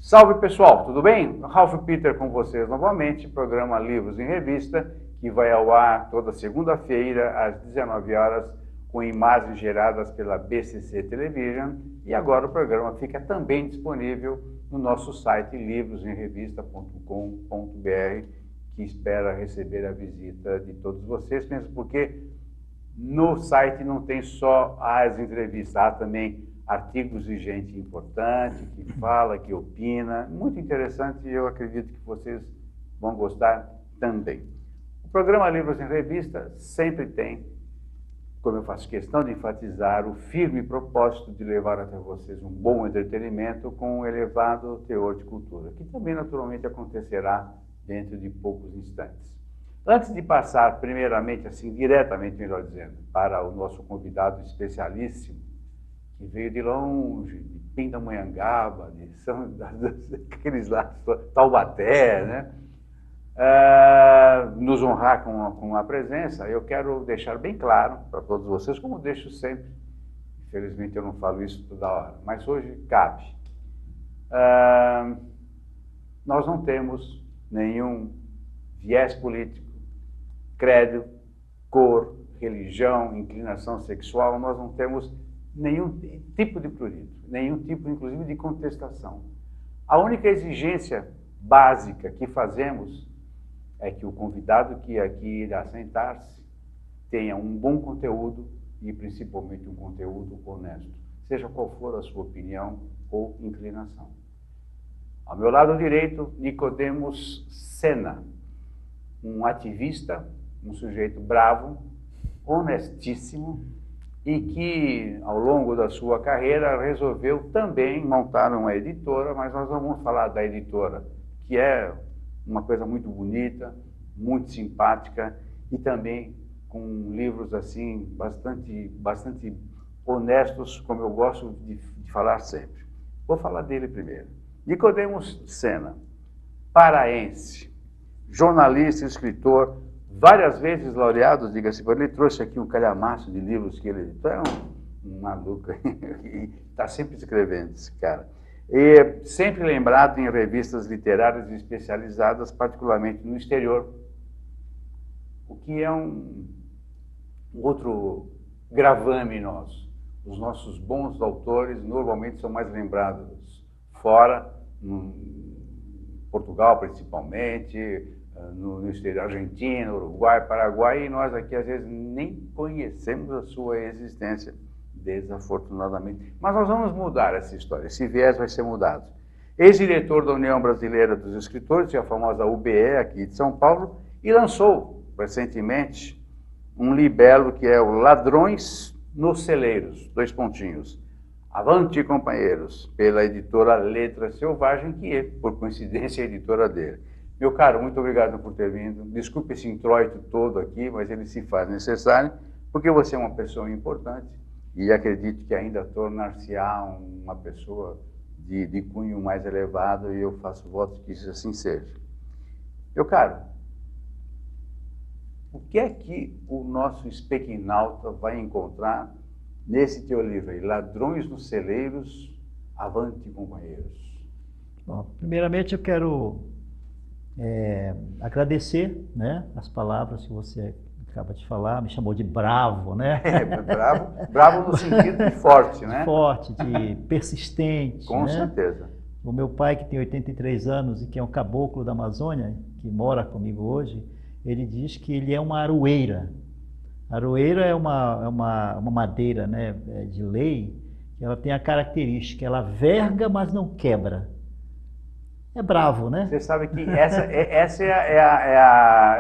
Salve pessoal, tudo bem? Ralph Peter com vocês novamente, programa Livros em Revista, que vai ao ar toda segunda-feira às 19 horas, com imagens geradas pela BCC Television, e agora o programa fica também disponível no nosso site livrosemrevista.com.br, que espera receber a visita de todos vocês, mesmo porque no site não tem só as entrevistas, há também artigos de gente importante, que fala, que opina, muito interessante, e eu acredito que vocês vão gostar também. O programa Livros em Revista sempre tem, como eu faço questão de enfatizar, o firme propósito de levar até vocês um bom entretenimento com um elevado teor de cultura, que também naturalmente acontecerá dentro de poucos instantes. Antes de passar, primeiramente, assim, diretamente, melhor dizendo, para o nosso convidado especialíssimo, que veio de longe, de Pindamonhangaba, de aqueles lá, Taubaté, né? Nos honrar com a presença, eu quero deixar bem claro para todos vocês, como deixo sempre, infelizmente eu não falo isso toda hora, mas hoje cabe. Nós não temos nenhum viés político, credo, cor, religião, inclinação sexual, nós não temos nenhum tipo de prurito, nenhum tipo, inclusive, de contestação. A única exigência básica que fazemos é que o convidado que aqui irá sentar-se tenha um bom conteúdo e, principalmente, um conteúdo honesto, seja qual for a sua opinião ou inclinação. Ao meu lado direito, Nicodemos Sena, um ativista, um sujeito bravo, honestíssimo, e que, ao longo da sua carreira, resolveu também montar uma editora, mas nós vamos falar da editora, que é uma coisa muito bonita, muito simpática, e também com livros, assim, bastante honestos, como eu gosto de falar sempre. Vou falar dele primeiro. Nicodemos Sena, paraense, jornalista e escritor, várias vezes laureado, diga-se, ele trouxe aqui um calhamaço de livros que ele... É um maluco, está sempre escrevendo esse cara. E sempre lembrado em revistas literárias especializadas, particularmente no exterior, o que é um outro gravame nosso. Os nossos bons autores normalmente são mais lembrados fora, em Portugal principalmente, no exterior, Argentina, Uruguai, Paraguai, e nós aqui às vezes nem conhecemos a sua existência, desafortunadamente. Mas nós vamos mudar essa história, esse viés vai ser mudado. Ex-diretor da União Brasileira dos Escritores, a famosa UBE aqui de São Paulo, e lançou recentemente um libelo que é o Ladrões nos Celeiros, Avante, companheiros, pela editora Letra Selvagem, que é, por coincidência, a editora dele. Meu caro, muito obrigado por ter vindo. Desculpe esse introito todo aqui, mas ele se faz necessário, porque você é uma pessoa importante e acredito que ainda tornar-se-á uma pessoa de cunho mais elevado, e eu faço votos que isso assim seja. Meu caro, o que é que o nosso espequinauta vai encontrar nesse teu livro aí, Ladrões nos Celeiros, Avante, companheiros? Bom, primeiramente eu quero agradecer, né, as palavras que você acaba de falar, me chamou de bravo, né? Bravo no sentido de forte, né? Forte, de persistente. Com né? certeza. O meu pai, que tem 83 anos e que é um caboclo da Amazônia, que mora comigo hoje, ele diz que ele é uma aroeira. Aroeira é uma madeira, né, de lei, que ela tem a característica, ela verga, mas não quebra. É bravo, né? Você sabe que essa é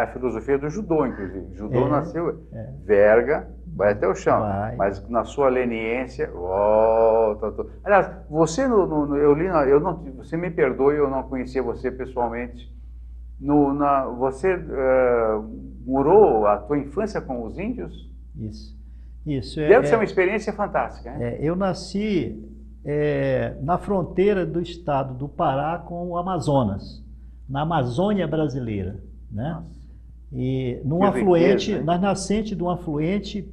a filosofia do judô, inclusive. O judô nasceu, verga, vai até o chão, mas na sua leniência, volta. Aliás, você, você me perdoe, eu não conhecia você pessoalmente. Você morou a tua infância com os índios? Isso. Deve ser uma experiência fantástica, né? Eu nasci na fronteira do estado do Pará com o Amazonas, na Amazônia brasileira, né? Nossa. E na nascente de um afluente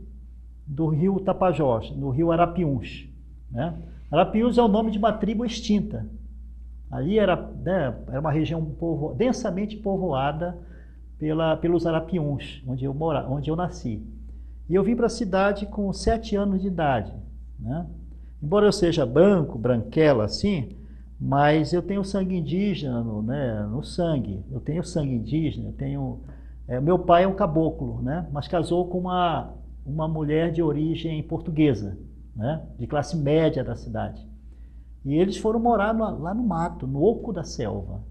do rio Tapajós, no rio Arapiuns, né? Arapiuns é o nome de uma tribo extinta. Ali era, né, era uma região densamente povoada pelos Arapiuns, onde eu nasci. E eu vim para a cidade com 7 anos de idade, né? Embora eu seja branquela assim, mas eu tenho sangue indígena no sangue. Eu tenho sangue indígena, meu pai é um caboclo, né? Mas casou com uma mulher de origem portuguesa, né? De classe média da cidade. E eles foram morar lá no mato, no oco da selva.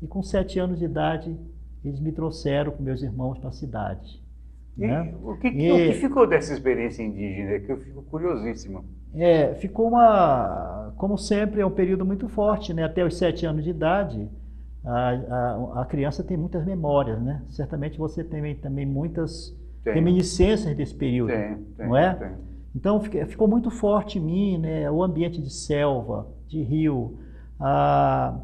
E com 7 anos de idade, eles me trouxeram com meus irmãos para a cidade. Né? O que ficou dessa experiência indígena? Que eu fico curiosíssimo. Ficou como sempre, é um período muito forte, né? Até os 7 anos de idade, a criança tem muitas memórias, né? Certamente você tem também muitas reminiscências desse período, não é? Tem. Então ficou muito forte em mim, né? O ambiente de selva, de rio, a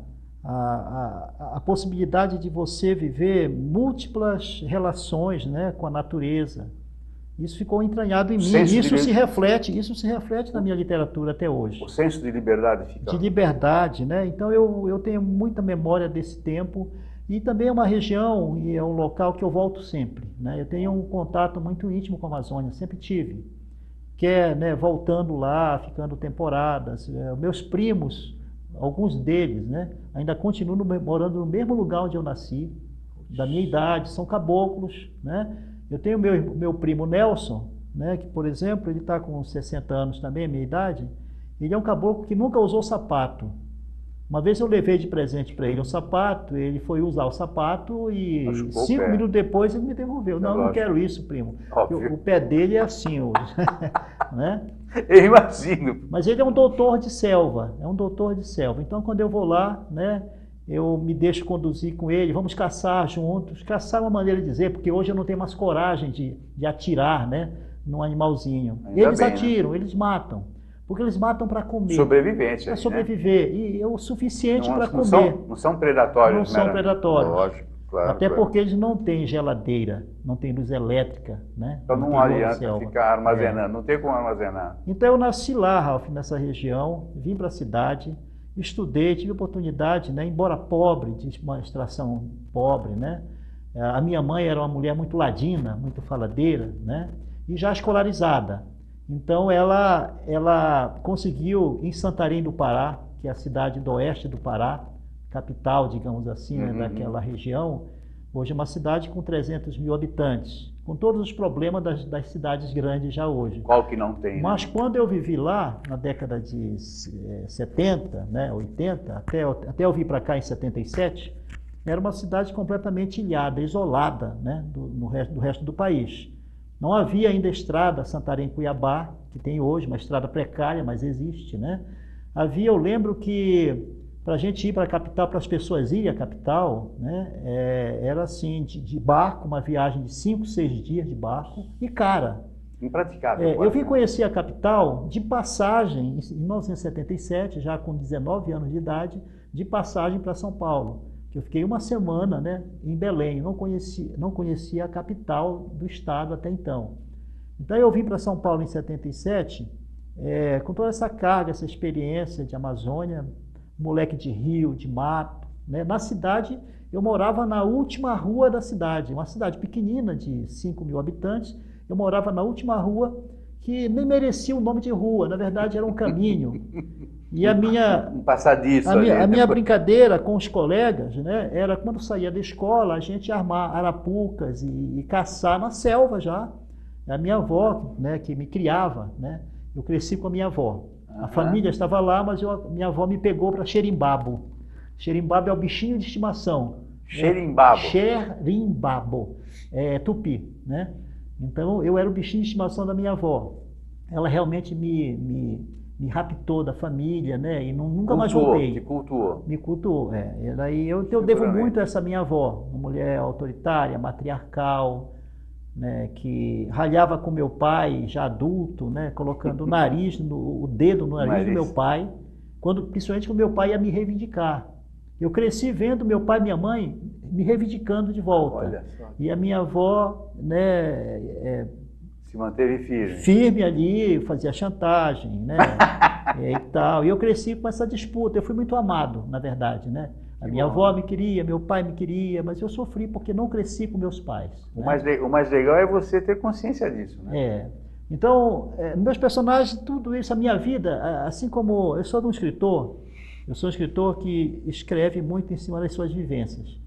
possibilidade de você viver múltiplas relações, né, com a natureza. Isso ficou entranhado em mim. Isso se reflete na minha literatura até hoje. O senso de liberdade fica. De liberdade, né? Então eu tenho muita memória desse tempo e também é uma região e é um local que eu volto sempre, né? Eu tenho um contato muito íntimo com a Amazônia, sempre tive. Né, voltando lá, ficando temporadas. Meus primos, alguns deles, né, ainda continuam morando no mesmo lugar onde eu nasci, da minha idade, são caboclos, né? Eu tenho meu primo Nelson, né, que, por exemplo, ele está com 60 anos também, a minha idade. Ele é um caboclo que nunca usou sapato. Uma vez eu levei de presente para ele um sapato, ele foi usar o sapato e 5 minutos depois ele me devolveu. Não quero isso, primo. O pé dele é assim hoje. Né? Eu imagino. Mas ele é um doutor de selva, Então, quando eu vou lá, né, eu me deixo conduzir com ele, vamos caçar juntos. Caçar é uma maneira de dizer, porque hoje eu não tenho mais coragem de atirar, né, num animalzinho. Eles atiram, né? Eles matam. Porque eles matam para comer. Sobrevivência. Para sobreviver. Né? E é o suficiente para comer. Não são predatórios. Não são predatórios. Lógico, claro. Até porque eles não têm geladeira, não tem luz elétrica. Né? Então não adianta ficar armazenando, não tem como armazenar. Então eu nasci lá, Ralph, nessa região, vim para a cidade, estudei, tive oportunidade, né? Embora pobre, de uma extração pobre, né? A minha mãe era uma mulher muito ladina, muito faladeira, né? E já escolarizada. Então ela conseguiu em Santarém do Pará, que é a cidade do oeste do Pará, capital, digamos assim, né, daquela região, hoje é uma cidade com 300 mil habitantes, com todos os problemas das cidades grandes já hoje. Qual que não tem? Mas quando eu vivi lá, na década de 70, né, 80, até eu vir para cá em 77, era uma cidade completamente ilhada, isolada, né, do resto do país. Não havia ainda estrada Santarém-Cuiabá, que tem hoje, uma estrada precária, mas existe, né? Eu lembro que para a gente ir para a capital, para as pessoas irem à capital, né, era assim, de barco, uma viagem de 5, 6 dias de barco, e cara. Impraticável. Eu vim conhecer a capital de passagem, em 1977, já com 19 anos de idade, de passagem para São Paulo. Eu fiquei uma semana, né, em Belém, não conhecia a capital do estado até então. Então eu vim para São Paulo em 77, com toda essa carga, essa experiência de Amazônia, moleque de rio, de mato, né? Na cidade, eu morava na última rua da cidade, uma cidade pequenina de 5 mil habitantes, eu morava na última rua, que nem merecia o nome de rua, na verdade era um caminho. E a minha, um passadiço a minha brincadeira com os colegas, né, era quando saía da escola, a gente armar arapucas e caçar na selva já. A minha avó, né, que me criava, né, eu cresci com a minha avó. A família estava lá, mas minha avó me pegou para xerimbabo. Xerimbabo é o bichinho de estimação. Xerimbabo? Xerimbabo, tupi, né? Então eu era o bichinho de estimação da minha avó. Ela realmente me raptou da família, né? E nunca mais voltei. Te cultuou. Me cultuou, Daí eu devo muito a essa minha avó, uma mulher autoritária, matriarcal, né? Que ralhava com meu pai, já adulto, né? Colocando o dedo no nariz do meu pai, principalmente quando meu pai ia me reivindicar. Eu cresci vendo meu pai e minha mãe me reivindicando de volta. Olha só. E a minha avó, né? Se manteve firme. Firme ali, fazia chantagem, né? E tal. E eu cresci com essa disputa. Eu fui muito amado, na verdade, né? A minha avó me queria, meu pai me queria, mas eu sofri porque não cresci com meus pais. O mais legal é você ter consciência disso, né? Então, meus personagens, tudo isso, a minha vida, assim como eu sou um escritor, eu sou um escritor que escreve muito em cima das suas vivências.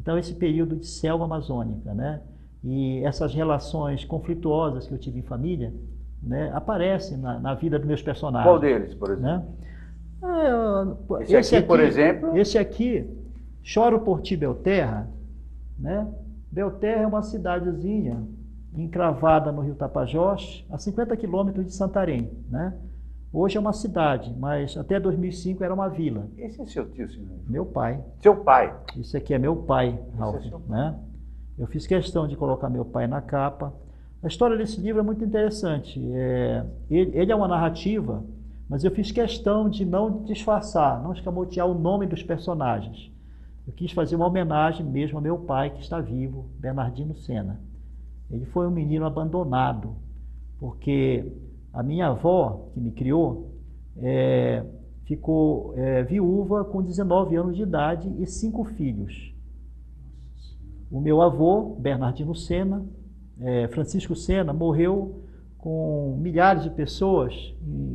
Então, esse período de selva amazônica, né? E essas relações conflituosas que eu tive em família, né, aparecem na vida dos meus personagens. Qual deles, por exemplo? Né? Esse aqui, por exemplo? Esse aqui, Choro por Ti, Belterra, né? Belterra é uma cidadezinha encravada no Rio Tapajós, a 50 quilômetros de Santarém, né? Hoje é uma cidade, mas até 2005 era uma vila. Esse é seu tio, senhor? Meu pai. Seu pai? Isso aqui é meu pai, Ralf, Esse é seu pai. né? Eu fiz questão de colocar meu pai na capa. A história desse livro é muito interessante. Ele é uma narrativa, mas eu fiz questão de não disfarçar, não escamotear o nome dos personagens. Eu quis fazer uma homenagem mesmo ao meu pai, que está vivo, Bernardino Sena. Ele foi um menino abandonado, porque a minha avó, que me criou, ficou viúva com 19 anos de idade e 5 filhos. O meu avô, Bernardino Sena, Francisco Sena, morreu com milhares de pessoas,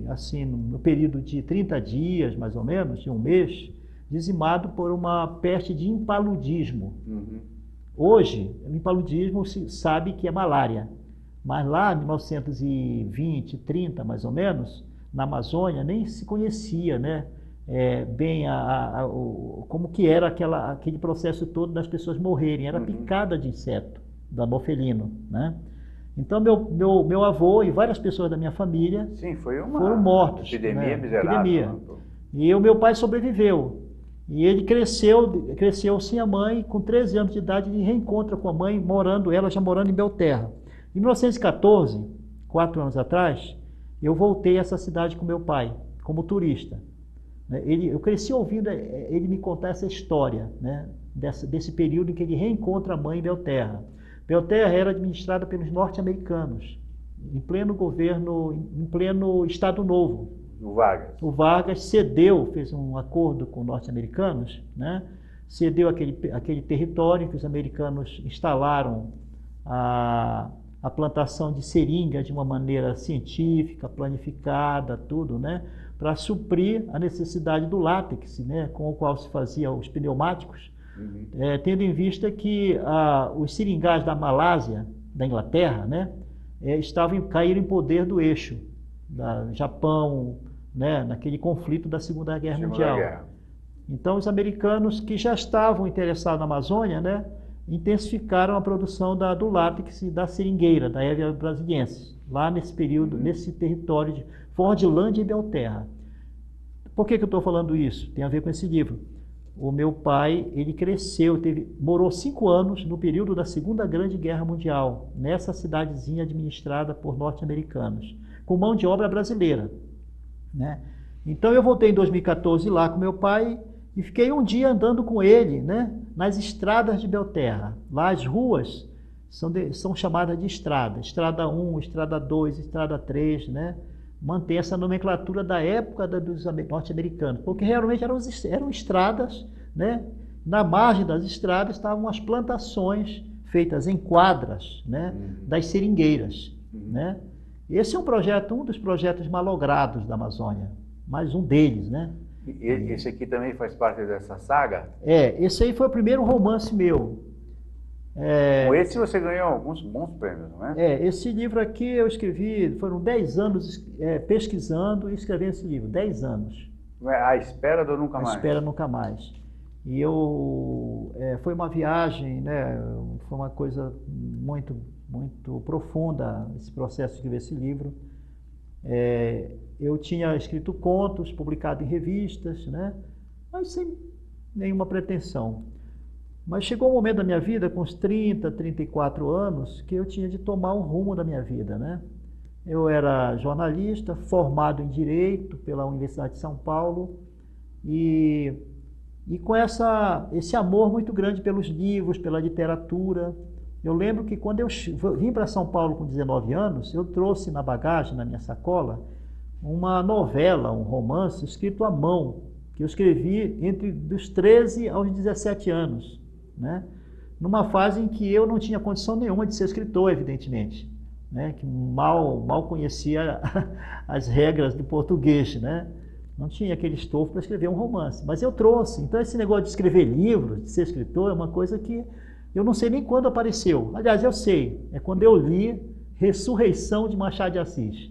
assim, no período de 30 dias, mais ou menos, de um mês, dizimado por uma peste de impaludismo. Uhum. Hoje, o impaludismo se sabe que é malária, mas lá em 1920, 30 mais ou menos, na Amazônia, nem se conhecia, né, bem como que era aquele processo todo das pessoas morrerem. Era picada de inseto, do anofelino, né? Então, meu avô e várias pessoas da minha família foram mortos. Epidemia, né? Miserável. Epidemia. E o meu pai sobreviveu. E ele cresceu sem a mãe, com 13 anos de idade, ele reencontra com a mãe, ela já morando em Belterra. Em 1914, 4 anos atrás, eu voltei a essa cidade com meu pai, como turista. Eu cresci ouvindo ele me contar essa história, né, desse período em que ele reencontra a mãe em Belterra. Belterra era administrada pelos norte-americanos, em pleno governo, em pleno Estado Novo. O Vargas. O Vargas fez um acordo com os norte-americanos, né? Cedeu aquele território que os americanos instalaram a plantação de seringa de uma maneira científica, planificada, tudo, né? Para suprir a necessidade do látex, né? Com o qual se fazia os pneumáticos, tendo em vista que os seringás da Malásia, da Inglaterra, né? Caíram em poder do eixo, da Japão, né, naquele conflito da Segunda Guerra Mundial. Então, os americanos que já estavam interessados na Amazônia, né, intensificaram a produção do látex e da seringueira, da Hevea brasiliensis, lá nesse período, nesse território de Fordlândia e Belterra. Por que eu estou falando isso? Tem a ver com esse livro. O meu pai, ele cresceu, morou 5 anos no período da Segunda Grande Guerra Mundial, nessa cidadezinha administrada por norte-americanos, com mão de obra brasileira, né? Então eu voltei em 2014 lá com meu pai e fiquei um dia andando com ele, né, nas estradas de Belterra. Lá as ruas são chamadas de estrada. Estrada 1, estrada 2, estrada 3, né? Mantém essa nomenclatura da época dos norte-americanos, porque realmente eram estradas, né? Na margem das estradas estavam as plantações feitas em quadras, né, das seringueiras, né? Esse é um dos projetos malogrados da Amazônia, mais um deles, né? Esse aqui também faz parte dessa saga? Esse aí foi o primeiro romance meu. Com esse você ganhou alguns bons prêmios, não é? Esse livro aqui eu escrevi, foram 10 anos pesquisando e escrevendo esse livro, 10 anos. A Espera do Nunca Mais. A Espera Nunca Mais. E foi uma viagem, né? Foi uma coisa muito, muito profunda esse processo de escrever esse livro. Eu tinha escrito contos, publicado em revistas, né? Mas sem nenhuma pretensão. Mas chegou um momento da minha vida, com uns 30, 34 anos, que eu tinha de tomar um rumo da minha vida, né? Eu era jornalista, formado em Direito pela Universidade de São Paulo, e com esse amor muito grande pelos livros, pela literatura, Eu lembro que quando eu vim para São Paulo com 19 anos, eu trouxe na bagagem, na minha sacola, uma novela, um romance escrito à mão, que eu escrevi entre dos 13 aos 17 anos, né? Numa fase em que eu não tinha condição nenhuma de ser escritor, evidentemente, né? Que mal conhecia as regras do português, né? Não tinha aquele estofo para escrever um romance, mas eu trouxe. Então esse negócio de escrever livros, de ser escritor, é uma coisa que eu não sei nem quando apareceu. Aliás, eu sei, é quando eu li Ressurreição de Machado de Assis.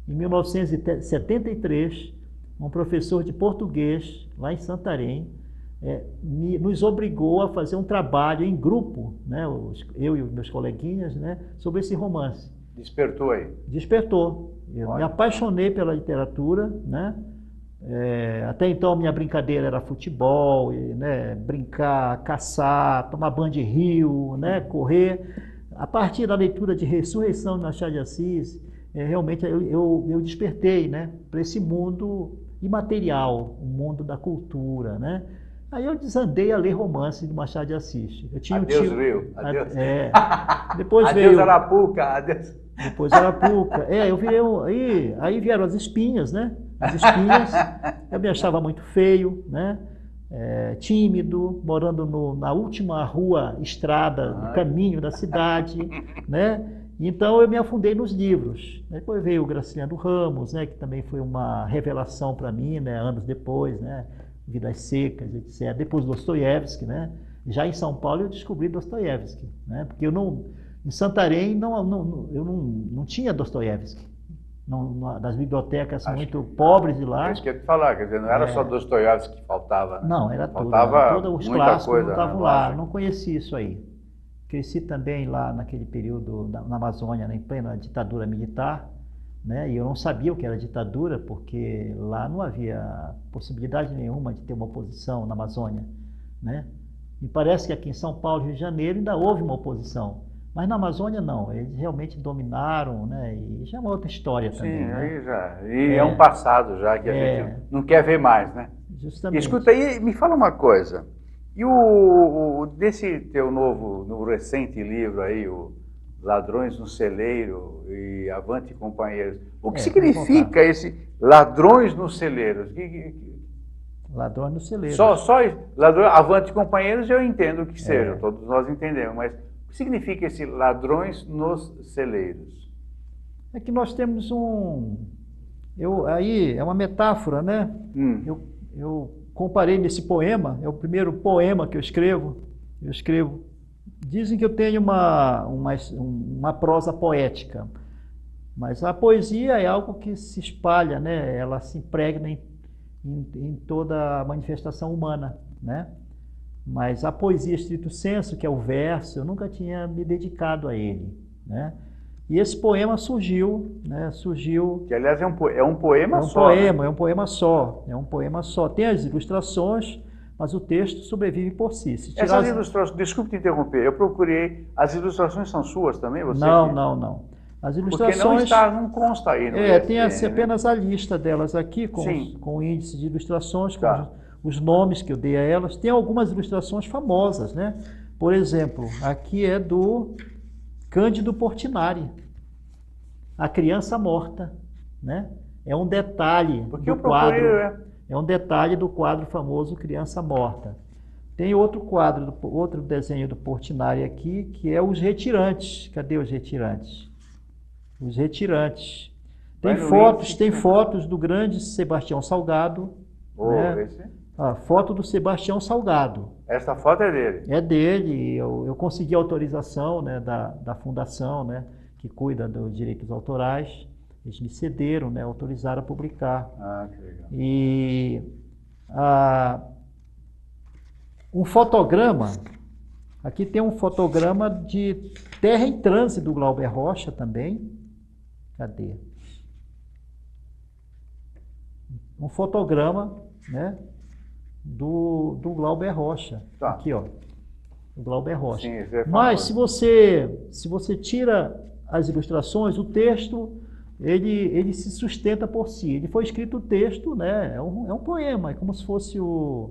Em 1973, um professor de português, lá em Santarém, nos obrigou a fazer um trabalho em grupo, né, eu e os meus coleguinhas, né, sobre esse romance. Despertou aí? Despertou. Eu me apaixonei pela literatura, né? Até então a minha brincadeira era futebol, né, brincar, caçar, tomar banho de rio, né, correr. A partir da leitura de Ressurreição de Machado de Assis, realmente eu despertei, né, para esse mundo imaterial, o mundo da cultura, né? Aí eu desandei a ler romance de Machado de Assis. Eu tinha adeus, Rio. Adeus. Depois adeus, veio Arapuca. Adeus. Depois Arapuca. Eu virei aí vieram as espinhas, né? As espinhas. Eu me achava muito feio, né? Tímido, morando na última rua, estrada, no caminho da cidade, né? Então eu me afundei nos livros. Depois veio o Graciliano Ramos, né? Que também foi uma revelação para mim, né? Anos depois, né? Vidas Secas, etc. Depois Dostoiévski, né? Já em São Paulo eu descobri Dostoiévski, né? Porque em Santarém eu não tinha Dostoiévski. Das bibliotecas muito pobres de lá. É isso que eu ia te falar, quer dizer, não era só Dostoiévski que faltava. Né? Não, era tudo. Faltava Todos os muita clássicos coisa, não estavam né? lá. Eu não conhecia isso aí. Cresci também lá naquele período na Amazônia, né, em plena ditadura militar, né? E eu não sabia o que era ditadura, porque lá não havia possibilidade nenhuma de ter uma oposição na Amazônia, né? Me parece que aqui em São Paulo e Rio de Janeiro ainda houve uma oposição, mas na Amazônia não, eles realmente dominaram, né? E já é uma outra história também. Sim, né? aí já. E é um passado já que a gente não quer ver mais, né? Justamente. Escuta aí, me fala uma coisa. E desse teu no recente livro aí, o Ladrões no Celeiro e Avante Companheiros, o que significa esse Ladrões nos Celeiros? Ladrões no Celeiro. Só ladrões, Avante Companheiros eu entendo que seja, todos nós entendemos, mas o que significa esse Ladrões nos Celeiros? É que nós temos aí é uma metáfora, né? Eu comparei nesse poema, é o primeiro poema que eu escrevo. Dizem que eu tenho uma prosa poética, mas a poesia é algo que se espalha, né? Ela se impregna em toda a manifestação humana, né? Mas a poesia estrito sensu, que é o verso, eu nunca tinha me dedicado a ele, né? E esse poema surgiu, né? Que aliás é um poema só. É um poema só. Tem as ilustrações, mas o texto sobrevive por si. Essas ilustrações, desculpe te interromper, eu procurei, as ilustrações são suas também? Não. As ilustrações... Porque não consta aí no tem apenas a lista delas aqui, com o índice de ilustrações, com os nomes que eu dei a elas. Tem algumas ilustrações famosas, né? Por exemplo, aqui é do Cândido Portinari, A Criança Morta, né? É um detalhe do quadro. É um detalhe do quadro famoso Criança Morta. Tem outro desenho do Portinari aqui, que é Os Retirantes. Cadê os Retirantes? Os Retirantes. Tem fotos do grande Sebastião Salgado. Né? A foto do Sebastião Salgado. Essa foto é dele? É dele. Eu consegui a autorização, né, da fundação, né, que cuida dos direitos autorais. Eles me cederam, né, autorizaram a publicar. Que legal. E um fotograma, aqui tem um fotograma de Terra em Transe do Glauber Rocha também. Cadê? Um fotograma, né, do Glauber Rocha. Aqui, ó. Do Glauber Rocha. Sim, mas se você tira as ilustrações, o texto ele se sustenta por si. Ele foi escrito o texto, né? É um poema, é como se fosse o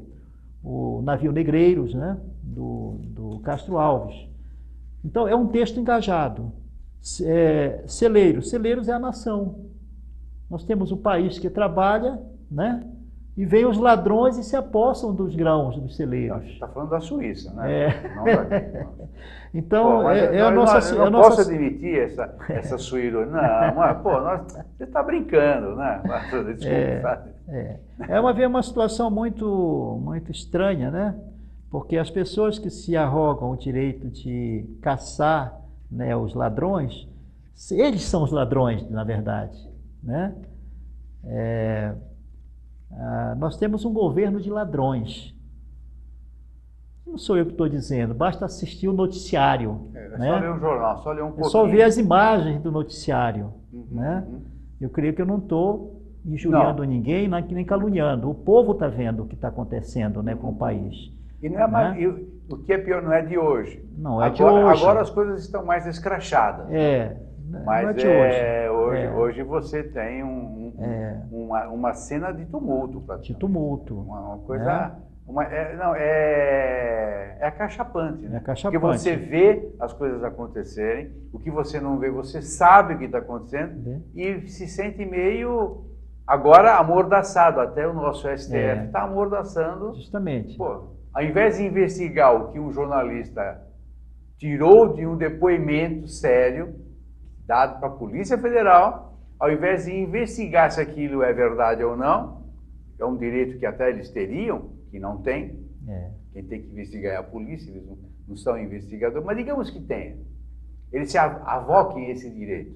Navio Negreiros, né? Do Castro Alves. Então, é um texto engajado. Celeiros é a nação. Nós temos um país que trabalha, né? E vêm os ladrões e se apossam dos grãos dos celeiros. Está falando da Suíça, né? Não daqui. Então, pô, a nossa... Eu não posso admitir essa suíra. Não, mas, pô, você está brincando, né? Desculpa, É uma situação muito, muito estranha, né? Porque as pessoas que se arrogam o direito de caçar, né, os ladrões, eles são os ladrões, na verdade, né? Nós temos um governo de ladrões. Não sou eu que estou dizendo, basta assistir o noticiário. Né? Só ler um jornal, só ler um pouquinho. É só ver as imagens do noticiário. Né? Eu creio que eu não estou injuriando ninguém, nem caluniando. O povo está vendo o que está acontecendo, né, com o país. E não é mais, o que é pior não é de hoje. Não é de hoje. Agora as coisas estão mais escrachadas. Mas não é de hoje. Hoje você tem uma cena de tumulto. De tumulto. Uma coisa... É acachapante. Né? É acachapante. Porque você vê as coisas acontecerem, o que você não vê, você sabe o que está acontecendo e se sente meio, agora, amordaçado. Até o nosso STF está amordaçando. Justamente. Pô, ao invés de investigar o que um jornalista tirou de um depoimento sério, dado para a Polícia Federal, ao invés de investigar se aquilo é verdade ou não, é um direito que até eles teriam, que não tem. Quem tem que investigar é a polícia, eles não são investigadores, mas digamos que tenha. Eles se avoquem esse direito.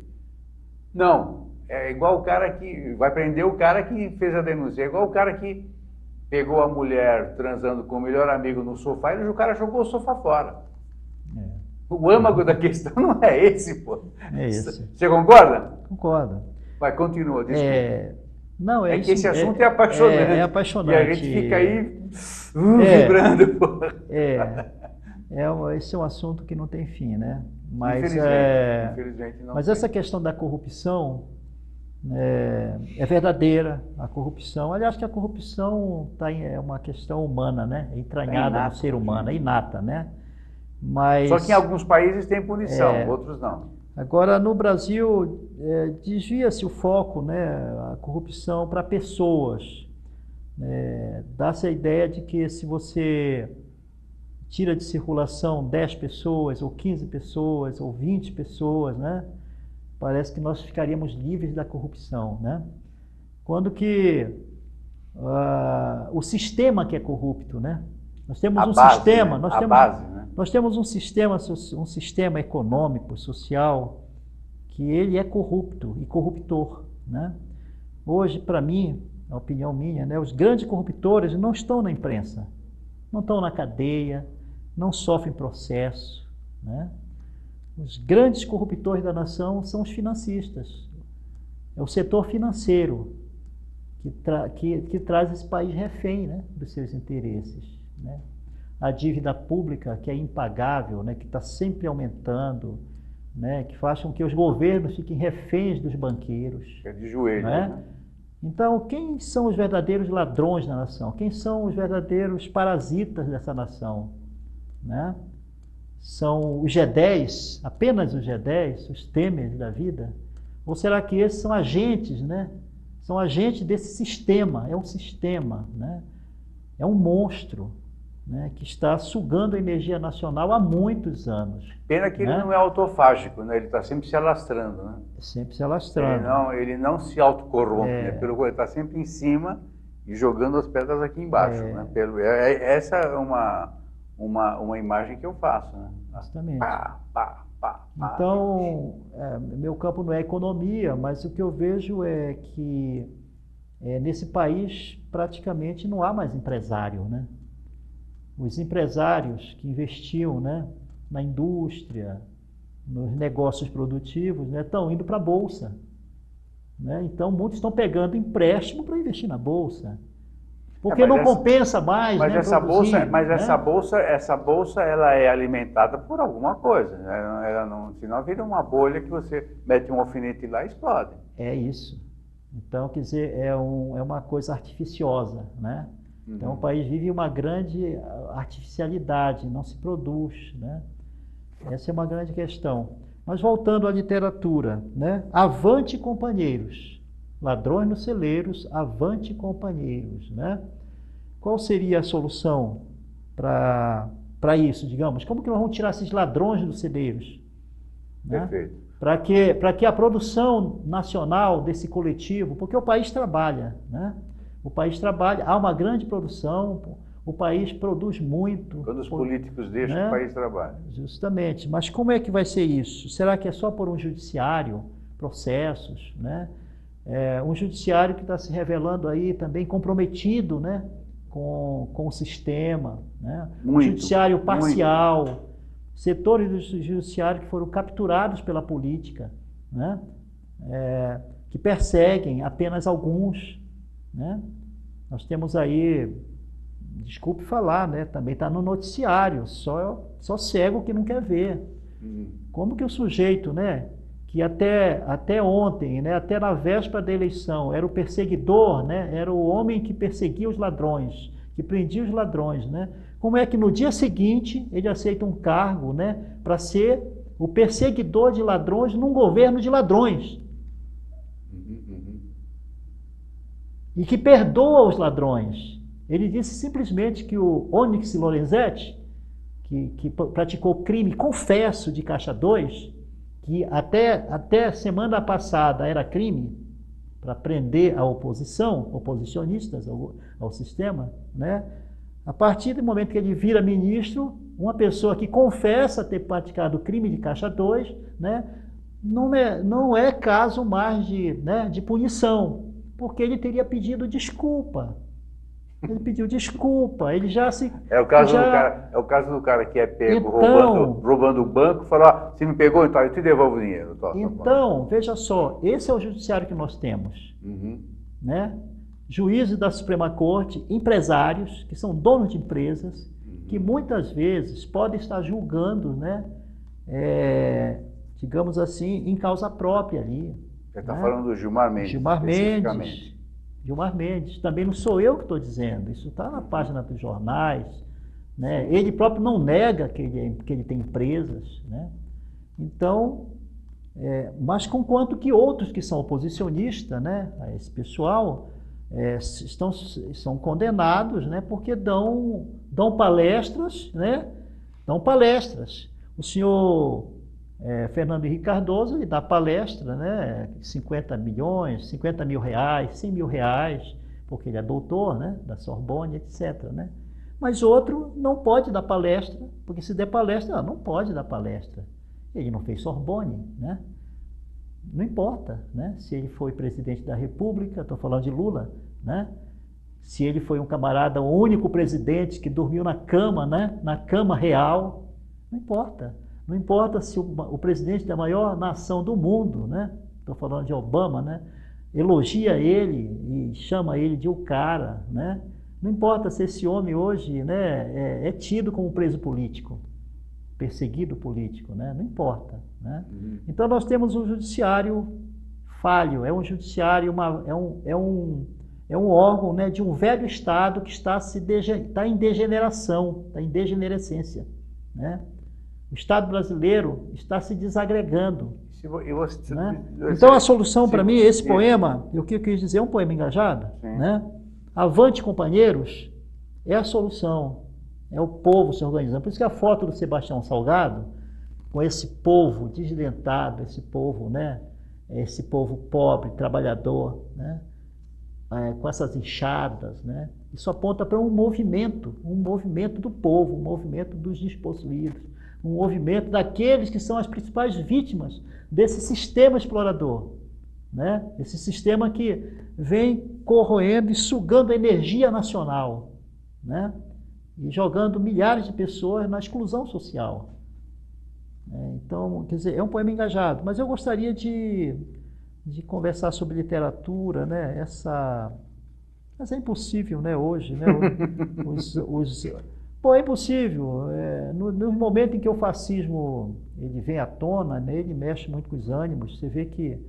Não, é igual o cara que vai prender o cara que fez a denúncia, é igual o cara que pegou a mulher transando com o melhor amigo no sofá e o cara jogou o sofá fora. O âmago da questão não é esse, pô. É esse. Você concorda? Concordo. Vai, continua, desculpa. Não, que esse assunto é apaixonante. É apaixonante. E a gente fica aí vibrando. Pô. Esse é um assunto que não tem fim, né? Mas, infelizmente não mas tem. essa questão da corrupção é verdadeira. A corrupção, aliás, que a corrupção é uma questão humana, né? É entranhada no ser humano, é inata, né? Mas, só que em alguns países tem punição, outros não. Agora, no Brasil, desvia-se o foco, né, a corrupção para pessoas. Dá-se a ideia de que se você tira de circulação 10 pessoas, ou 15 pessoas, ou 20 pessoas, né, parece que nós ficaríamos livres da corrupção. Né? Quando que o sistema que é corrupto, né? Nós temos sistema, né? Nós temos um sistema econômico, social, que ele é corrupto e corruptor, né? Hoje, para mim, a opinião minha, né, os grandes corruptores não estão na imprensa, não estão na cadeia, não sofrem processo, né? Os grandes corruptores da nação são os financistas, é o setor financeiro que traz esse país refém, né, dos seus interesses. Né? A dívida pública, que é impagável, né, que está sempre aumentando, né, que faz com que os governos fiquem reféns dos banqueiros. É de joelhos, né? Então, quem são os verdadeiros ladrões da nação? Quem são os verdadeiros parasitas dessa nação? Né? São os G10, apenas os G10, os Temers da vida? Ou será que esses são agentes, né? São agentes desse sistema, é um sistema, né? É um monstro, né, que está sugando a energia nacional há muitos anos. Pena que ele não é autofágico, né? Ele está sempre se alastrando. Né? Sempre se alastrando. Ele não se autocorrompe, né? Pelo contrário, ele está sempre em cima e jogando as pedras aqui embaixo. Né? Essa é uma imagem que eu faço. Né? Justamente. Pá, pá, pá, pá. Então, meu campo não é economia, mas o que eu vejo é que nesse país praticamente não há mais empresário, né? Os empresários que investiam, né, na indústria, nos negócios produtivos, né, estão indo para a Bolsa. Né? Então, muitos estão pegando empréstimo para investir na Bolsa. Porque não compensa mais, mas né, essa produzir, bolsa, mas né? essa bolsa ela é alimentada por alguma coisa. Né? Senão vira uma bolha que você mete um alfinete lá e explode. É isso. Então, quer dizer, é uma coisa artificiosa, né? Então, o país vive uma grande artificialidade, não se produz, né? Essa é uma grande questão. Mas voltando à literatura, né? Avante, companheiros. Ladrões nos celeiros, avante, companheiros, né? Qual seria a solução para isso, digamos? Como que nós vamos tirar esses ladrões dos celeiros? Né? Perfeito. Para que a produção nacional desse coletivo, porque o país trabalha, né? O país trabalha, há uma grande produção, o país produz muito. Quando os políticos deixam, né? O país trabalha. Justamente. Mas como é que vai ser isso? Será que é só por um judiciário, processos, né? Um judiciário que está se revelando aí também comprometido, né? Com o sistema, né? Um judiciário parcial, setores do judiciário que foram capturados pela política, né? Que perseguem apenas alguns, né? Nós temos aí, desculpe falar, né? Também está no noticiário, só cego que não quer ver. Como que o sujeito, né? Que até ontem, né? Até na véspera da eleição, era o perseguidor, né? Era o homem que perseguia os ladrões, que prendia os ladrões, né? Como é que no dia seguinte ele aceita um cargo, né? Para ser o perseguidor de ladrões num governo de ladrões? E que perdoa os ladrões. Ele disse simplesmente que o Onyx Lorenzetti, que praticou crime, confesso, de Caixa 2, que até semana passada era crime para prender a oposição, oposicionistas ao sistema, né? A partir do momento que ele vira ministro, uma pessoa que confessa ter praticado crime de Caixa 2, né? Não é caso mais de punição, porque ele teria pedido desculpa. Ele pediu desculpa, ele já se... É o caso do cara que é pego roubando o banco, falar, se me pegou, então eu te devolvo o dinheiro. Então, veja só, esse é o judiciário que nós temos. Né? Juízes da Suprema Corte, empresários, que são donos de empresas, que muitas vezes podem estar julgando, né? Digamos assim, em causa própria ali. Você está falando do Gilmar Mendes, especificamente. Gilmar Mendes, também não sou eu que estou dizendo, isso está na página dos jornais, né? Ele próprio não nega que ele tem empresas, né? Então, mas conquanto que outros que são oposicionistas, né, a esse pessoal, são condenados, né, porque dão palestras, né? Dão palestras. O senhor Fernando Henrique Cardoso, ele dá palestra, né, 50 milhões, 50 mil reais, 100 mil reais, porque ele é doutor, né, da Sorbonne, etc. Né? Mas outro não pode dar palestra, porque se der palestra, não pode dar palestra. Ele não fez Sorbonne, né? Não importa, né? Se ele foi presidente da República, estou falando de Lula, né? Se ele foi um camarada, o único presidente que dormiu na cama, né? Na cama real, não importa. Não importa se o presidente da maior nação do mundo, né? Estou falando de Obama, né? Elogia ele e chama ele de o cara, né? Não importa se esse homem hoje, né, é tido como preso político, perseguido político, né? Não importa, né? Então nós temos um judiciário falho, é um judiciário, é um órgão, né, de um velho Estado que está em degeneração, está em degenerescência, né? O Estado brasileiro está se desagregando. Né? Então a solução para mim, esse poema, o que eu quis dizer, é um poema engajado, né? Avante, companheiros, é a solução, é o povo se organizando. Por isso que a foto do Sebastião Salgado, com esse povo desdentado, esse povo, né? Esse povo pobre, trabalhador, né? Com essas enxadas, né? Isso aponta para um movimento do povo, um movimento dos despossuídos, um movimento daqueles que são as principais vítimas desse sistema explorador, né? Esse sistema que vem corroendo e sugando a energia nacional, né? E jogando milhares de pessoas na exclusão social. Então, quer dizer, é um poema engajado, mas eu gostaria de conversar sobre literatura, né? Mas é impossível, né, hoje, né? Pô, é impossível. No momento em que o fascismo ele vem à tona, né, ele mexe muito com os ânimos. Você vê que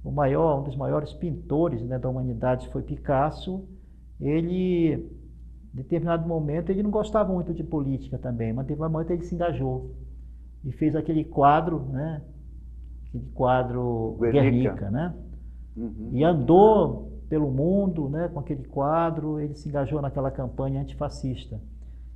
um dos maiores pintores, né, da humanidade foi Picasso. Ele, em determinado momento, ele não gostava muito de política também, mas em determinado momento ele se engajou. e fez aquele quadro, né? Aquele quadro Guernica, né? Uhum. E andou pelo mundo, né, com aquele quadro, ele se engajou naquela campanha antifascista.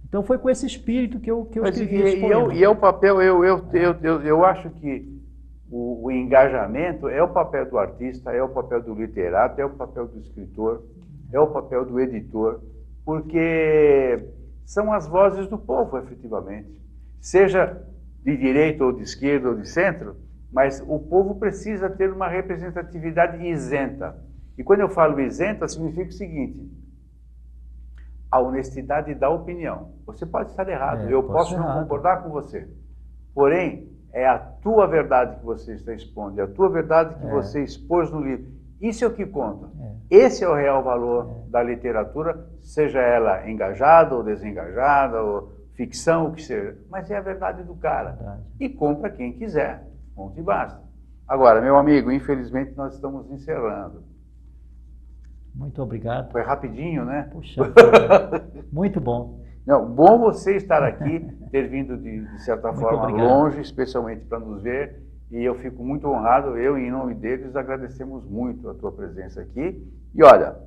Então foi com esse espírito que eu escrevi esse poema. E é o papel, eu acho que o engajamento é o papel do artista, é o papel do literato, é o papel do escritor, é o papel do editor, porque são as vozes do povo, efetivamente. Seja de direita ou de esquerda ou de centro, mas o povo precisa ter uma representatividade isenta. E quando eu falo isenta, significa o seguinte: a honestidade da opinião. Você pode estar errado, eu posso não concordar com você. Porém, é a tua verdade que você está expondo, é a tua verdade que você expôs no livro. Isso é o que conta. Esse é o real valor da literatura, seja ela engajada ou desengajada, ou ficção, o que seja. Mas é a verdade do cara. E compra quem quiser. Ponto e basta. Agora, meu amigo, infelizmente nós estamos encerrando. Muito obrigado. Foi rapidinho, né? Puxa, muito bom. Não, bom você estar aqui, ter vindo de certa forma obrigado. longe, especialmente para nos ver. E eu fico muito honrado, eu em nome deles agradecemos muito a tua presença aqui. E olha,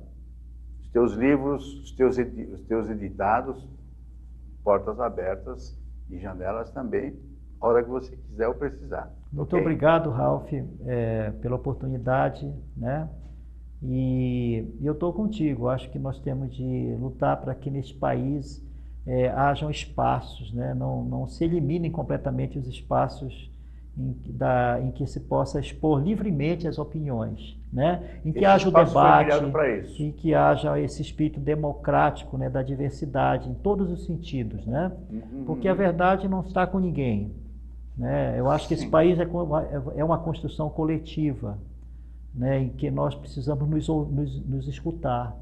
os teus livros, os teus editados, portas abertas e janelas também, a hora que você quiser ou precisar. Muito obrigado, Ralph, pela oportunidade, né? E eu estou contigo. Acho que nós temos de lutar para que neste país hajam espaços, né? Não se eliminem completamente os espaços em que se possa expor livremente as opiniões, né? Em que haja o debate, em que haja esse espírito democrático, né, da diversidade, em todos os sentidos, né? Porque a verdade não está com ninguém, né? Eu acho que esse país é uma construção coletiva, né, em que nós precisamos nos escutar.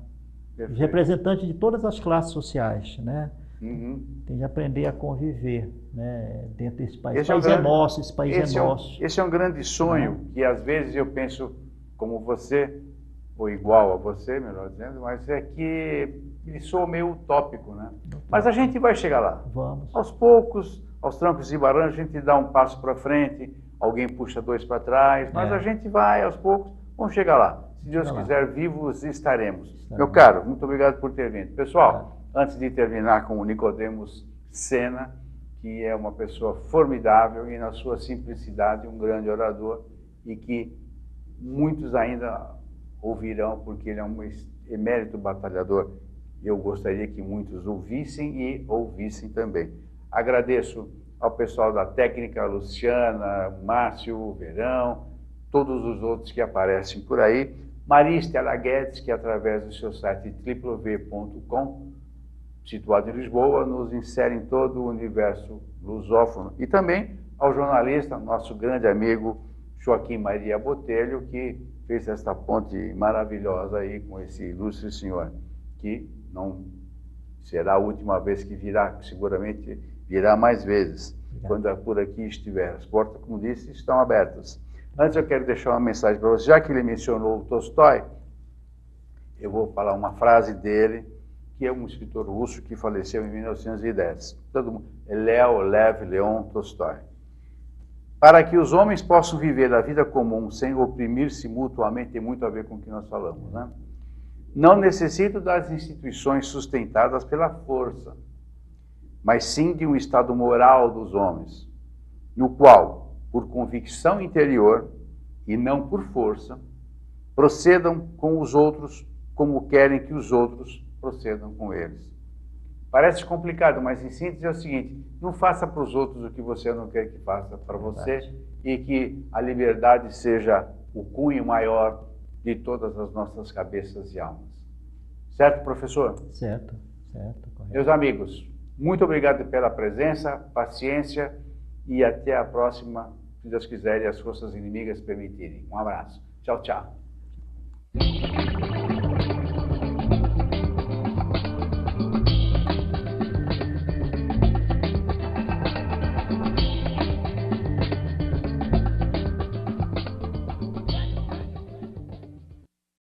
Perfeito. Os representantes de todas as classes sociais, né? Tem de aprender a conviver, né, dentro desse país. Esse país é nosso, esse país é nosso. Esse é um grande sonho que às vezes eu penso como você, ou igual a você, melhor dizendo, mas é que ele soa meio utópico, né? Mas a gente vai chegar lá. Vamos. Aos poucos, aos trancos e barrancos, a gente dá um passo para frente, alguém puxa dois para trás, mas a gente vai aos poucos, vamos chegar lá. Se Deus quiser, vivos estaremos. Meu caro, muito obrigado por ter vindo. Pessoal, antes de terminar com o Nicodemos Sena, que é uma pessoa formidável e na sua simplicidade um grande orador e que muitos ainda ouvirão porque ele é um emérito batalhador. Eu gostaria que muitos ouvissem e ouvissem também. Agradeço ao pessoal da técnica, Luciana, Márcio, Verão, todos os outros que aparecem por aí. Maria Estela Guedes, que através do seu site www.com, situado em Lisboa, nos insere em todo o universo lusófono. E também ao jornalista, nosso grande amigo Joaquim Maria Botelho, que fez esta ponte maravilhosa aí com esse ilustre senhor, que não será a última vez que virá, seguramente virá mais vezes, quando por aqui estiver. As portas, como disse, estão abertas. Antes eu quero deixar uma mensagem para você, já que ele mencionou o Tolstói, eu vou falar uma frase dele, que é um escritor russo que faleceu em 1910. Todo mundo, é Lev Leon Tolstói. Para que os homens possam viver a vida comum sem oprimir-se mutuamente, tem muito a ver com o que nós falamos, né? Não necessitam das instituições sustentadas pela força, mas sim de um estado moral dos homens, no qual, por convicção interior e não por força, procedam com os outros como querem que os outros procedam com eles. Parece complicado, mas em síntese é o seguinte: não faça para os outros o que você não quer que faça para você, e que a liberdade seja o cunho maior de todas as nossas cabeças e almas. Certo, professor? Certo, certo. Correto. Meus amigos, muito obrigado pela presença, paciência e até a próxima, se Deus quiser e as forças inimigas permitirem. Um abraço. Tchau, tchau.